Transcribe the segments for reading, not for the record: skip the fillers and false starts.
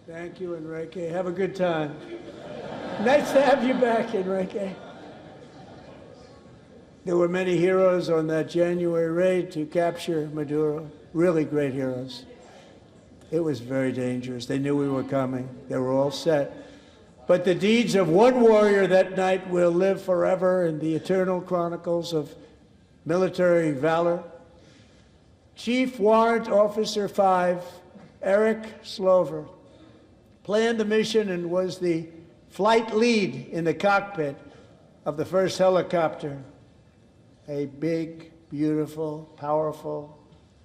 Thank you, Enrique. Have a good time. Nice to have you back, Enrique. There were many heroes on that January raid to capture Maduro, really great heroes. It was very dangerous. They knew we were coming. They were all set. But the deeds of one warrior that night will live forever in the eternal chronicles of military valor. Chief Warrant Officer 5, Eric Slover, planned the mission and was the flight lead in the cockpit of the first helicopter, a big, beautiful, powerful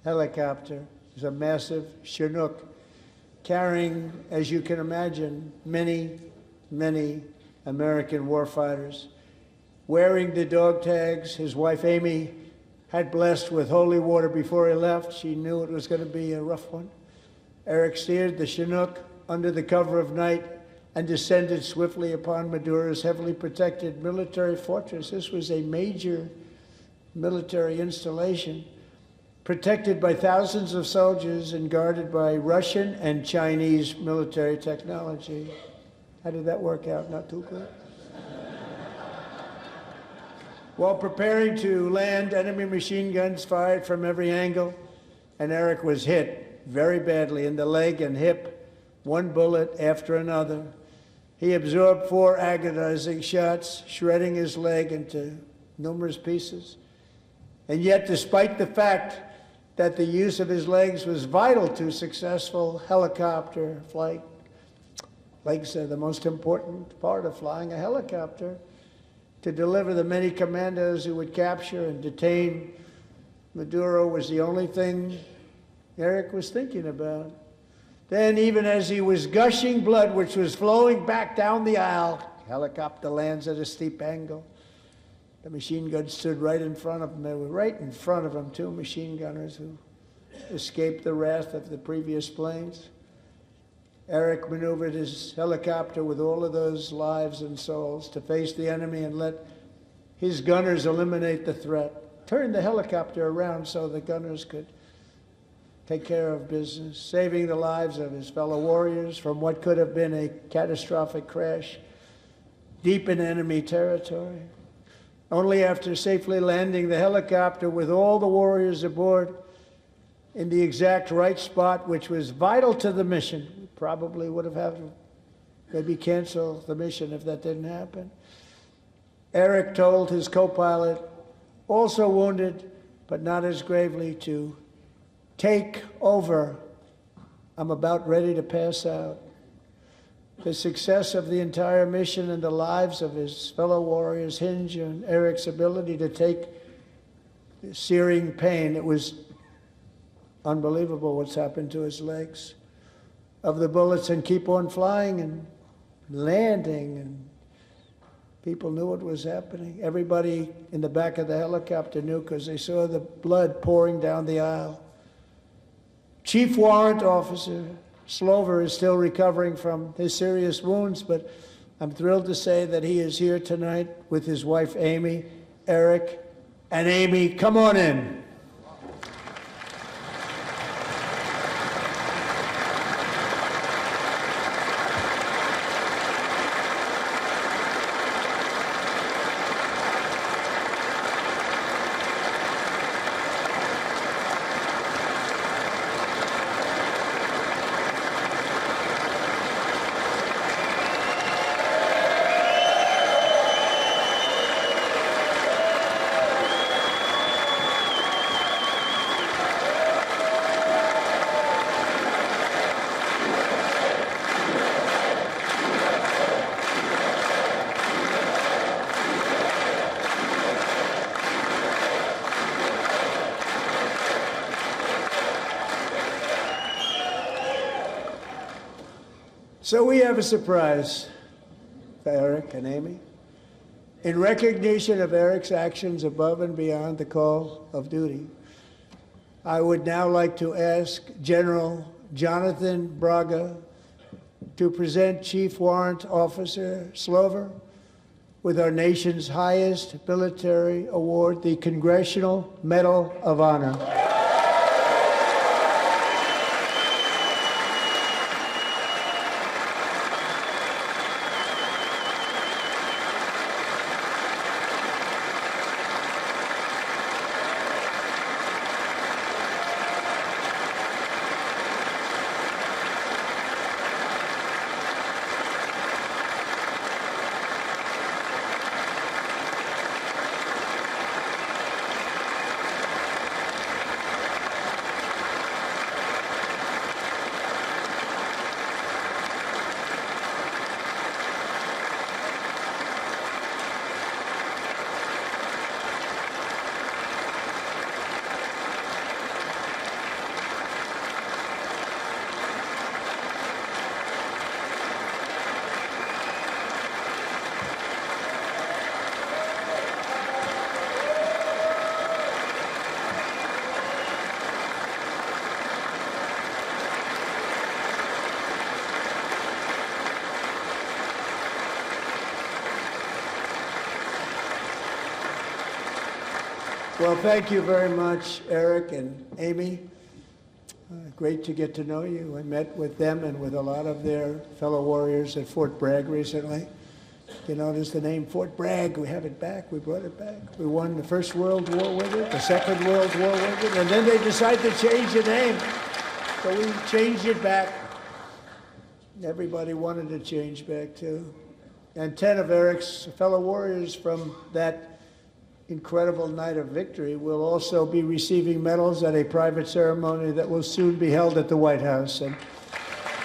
helicopter. It was a massive Chinook carrying, as you can imagine, many, many American warfighters. Wearing the dog tags, his wife Amy had blessed with holy water before he left. She knew it was going to be a rough one. Eric steered the Chinook under the cover of night and descended swiftly upon Maduro's heavily protected military fortress. This was a major military installation, protected by thousands of soldiers and guarded by Russian and Chinese military technology. How did that work out? Not too good. While preparing to land, enemy machine guns fired from every angle, and Eric was hit very badly in the leg and hip, one bullet after another. He absorbed 4 agonizing shots, shredding his leg into numerous pieces. And yet, despite the fact that the use of his legs was vital to successful helicopter flight, legs are the most important part of flying a helicopter, to deliver the many commandos who would capture and detain Maduro was the only thing Eric was thinking about. Then, even as he was gushing blood, which was flowing back down the aisle, helicopter lands at a steep angle. The machine gun stood right in front of him. They were right in front of him, 2 machine gunners who escaped the wrath of the previous planes. Eric maneuvered his helicopter with all of those lives and souls to face the enemy and let his gunners eliminate the threat. Turned the helicopter around so the gunners could take care of business, saving the lives of his fellow warriors from what could have been a catastrophic crash deep in enemy territory. Only after safely landing the helicopter with all the warriors aboard in the exact right spot, which was vital to the mission, we probably would have had to maybe cancel the mission if that didn't happen. Eric told his co-pilot, also wounded, but not as gravely, to take over. I'm about ready to pass out. The success of the entire mission and the lives of his fellow warriors hinge on Eric's ability to take searing pain. It was unbelievable what's happened to his legs of the bullets and keep on flying and landing, and people knew what was happening. Everybody in the back of the helicopter knew because they saw the blood pouring down the aisle. Chief Warrant Officer Slover is still recovering from his serious wounds, but I'm thrilled to say that he is here tonight with his wife, Amy, Eric, and Amy, come on in. So we have a surprise for Eric and Amy. In recognition of Eric's actions above and beyond the call of duty, I would now like to ask General Jonathan Braga to present Chief Warrant Officer Slover with our nation's highest military award, the Congressional Medal of Honor. Well, thank you very much, Eric and Amy. Great to get to know you. I met with them and with a lot of their fellow warriors at Fort Bragg recently. You notice the name Fort Bragg, we have it back, we brought it back. We won the First World War with it, the Second World War with it, and then they decided to change the name. So we changed it back. Everybody wanted to change back too. And 10 of Eric's fellow warriors from that incredible night of victory will also be receiving medals at a private ceremony that will soon be held at the White House. And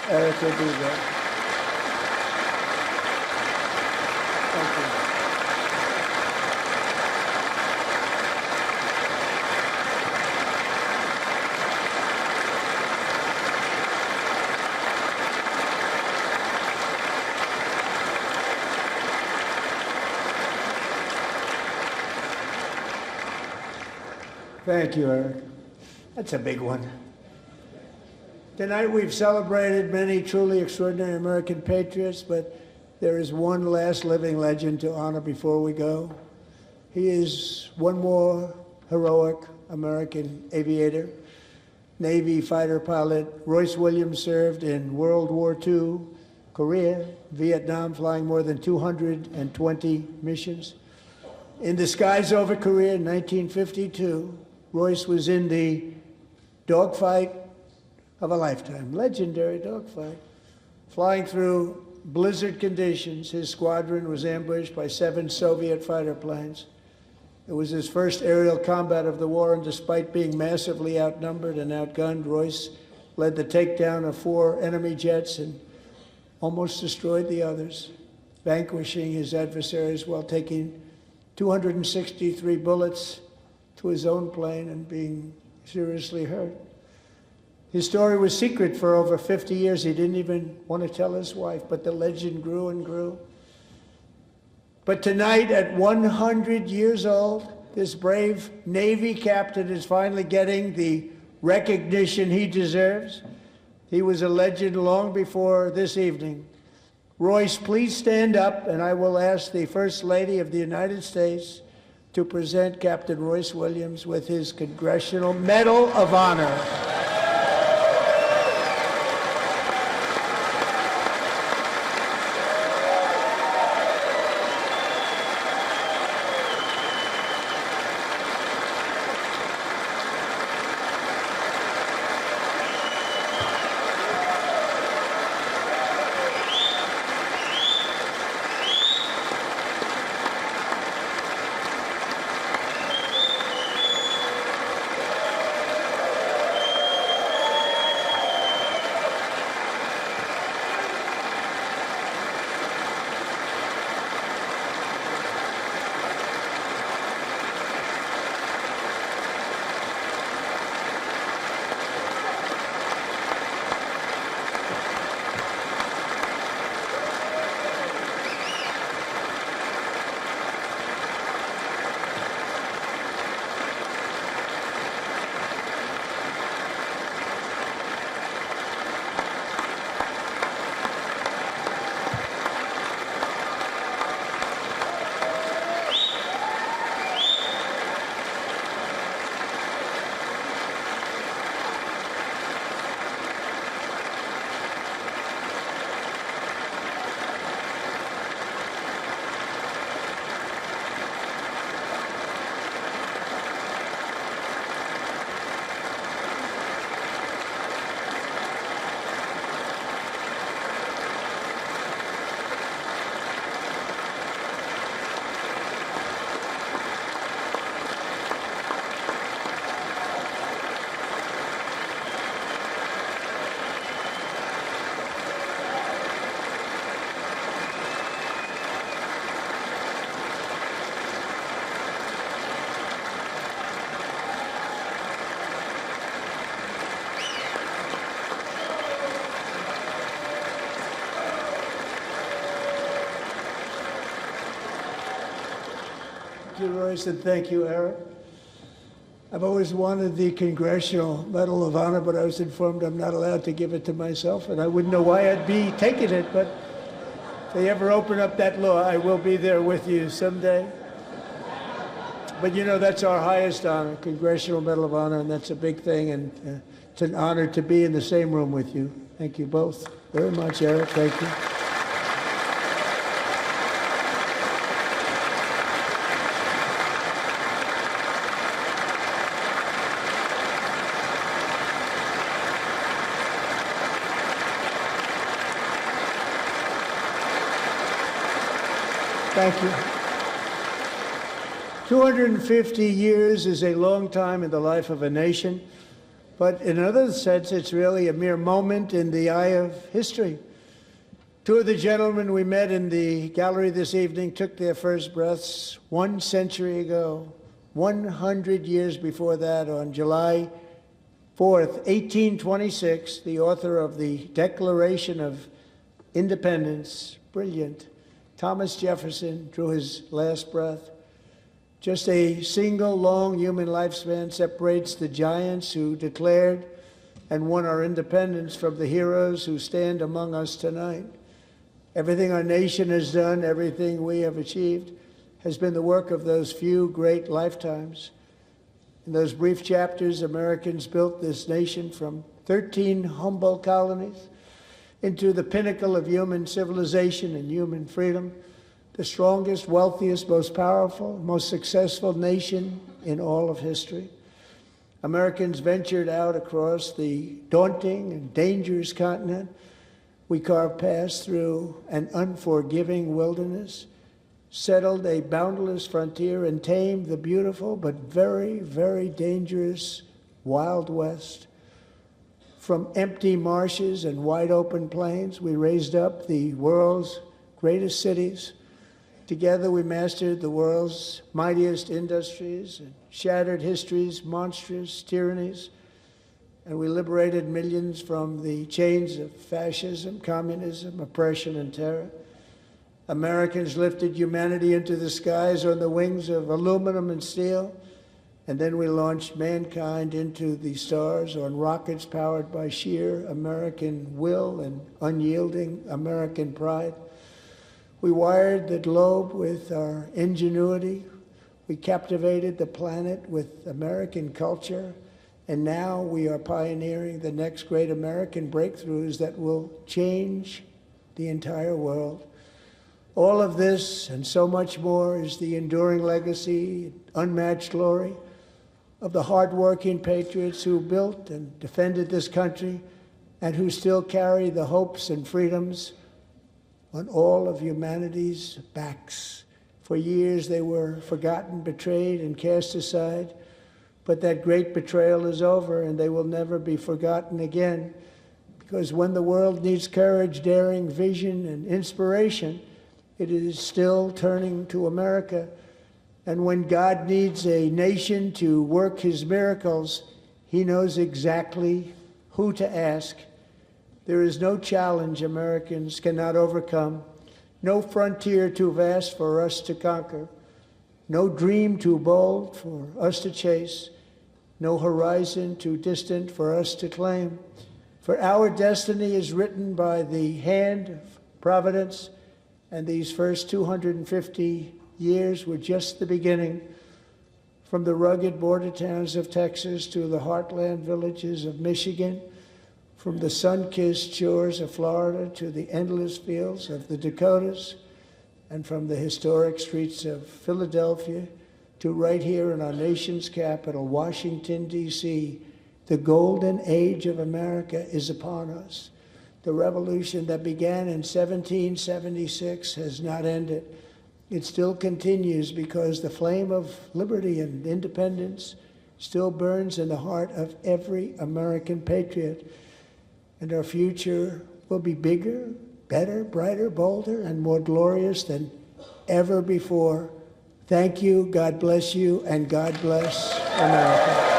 Eric will be there. Thank you. Thank you, Eric. That's a big one. Tonight we've celebrated many truly extraordinary American patriots, but there is one last living legend to honor before we go. He is one more heroic American aviator, Navy fighter pilot. Royce Williams served in World War II, Korea, Vietnam, flying more than 220 missions. In the skies over Korea in 1952, Royce was in the dogfight of a lifetime, legendary dogfight. Flying through blizzard conditions, his squadron was ambushed by 7 Soviet fighter planes. It was his first aerial combat of the war, and despite being massively outnumbered and outgunned, Royce led the takedown of 4 enemy jets and almost destroyed the others, vanquishing his adversaries while taking 263 bullets to his own plane and being seriously hurt. His story was secret for over 50 years. He didn't even want to tell his wife, but the legend grew and grew. But tonight, at 100 years old, this brave Navy captain is finally getting the recognition he deserves. He was a legend long before this evening. Royce, please stand up, and I will ask the First Lady of the United States to present Captain Royce Williams with his Congressional Medal of Honor. Thank you, Royce, and thank you, Eric. I've always wanted the Congressional Medal of Honor, but I was informed I'm not allowed to give it to myself, and I wouldn't know why I'd be taking it, but if they ever open up that law, I will be there with you someday. But you know, that's our highest honor, Congressional Medal of Honor, and that's a big thing, and it's an honor to be in the same room with you. Thank you both very much, Eric. Thank you. Thank you. 250 years is a long time in the life of a nation, but in another sense, it's really a mere moment in the eye of history. Two of the gentlemen we met in the gallery this evening took their first breaths 1 century ago, 100 years before that, on July 4th, 1826, the author of the Declaration of Independence, brilliant, Thomas Jefferson, drew his last breath. Just a single long human lifespan separates the giants who declared and won our independence from the heroes who stand among us tonight. Everything our nation has done, everything we have achieved, has been the work of those few great lifetimes. In those brief chapters, Americans built this nation from 13 humble colonies into the pinnacle of human civilization and human freedom, the strongest, wealthiest, most powerful, most successful nation in all of history. Americans ventured out across the daunting and dangerous continent. We carved paths through an unforgiving wilderness, settled a boundless frontier, and tamed the beautiful but very, very dangerous Wild West. From empty marshes and wide open plains, we raised up the world's greatest cities. Together, we mastered the world's mightiest industries and shattered history's monstrous tyrannies. And we liberated millions from the chains of fascism, communism, oppression, and terror. Americans lifted humanity into the skies on the wings of aluminum and steel. And then we launched mankind into the stars on rockets powered by sheer American will and unyielding American pride. We wired the globe with our ingenuity. We captivated the planet with American culture. And now we are pioneering the next great American breakthroughs that will change the entire world. All of this and so much more is the enduring legacy, unmatched glory of the hardworking patriots who built and defended this country and who still carry the hopes and freedoms on all of humanity's backs. For years they were forgotten, betrayed, and cast aside, but that great betrayal is over and they will never be forgotten again, because when the world needs courage, daring, vision, and inspiration, it is still turning to America. And when God needs a nation to work his miracles, he knows exactly who to ask. There is no challenge Americans cannot overcome, no frontier too vast for us to conquer, no dream too bold for us to chase, no horizon too distant for us to claim. For our destiny is written by the hand of providence, and these first 250 years were just the beginning. From the rugged border towns of Texas to the heartland villages of Michigan, from the sun-kissed shores of Florida to the endless fields of the Dakotas, and from the historic streets of Philadelphia to right here in our nation's capital, Washington, D.C., the golden age of America is upon us. The revolution that began in 1776 has not ended. It still continues because the flame of liberty and independence still burns in the heart of every American patriot. And our future will be bigger, better, brighter, bolder, and more glorious than ever before. Thank you, God bless you, and God bless America.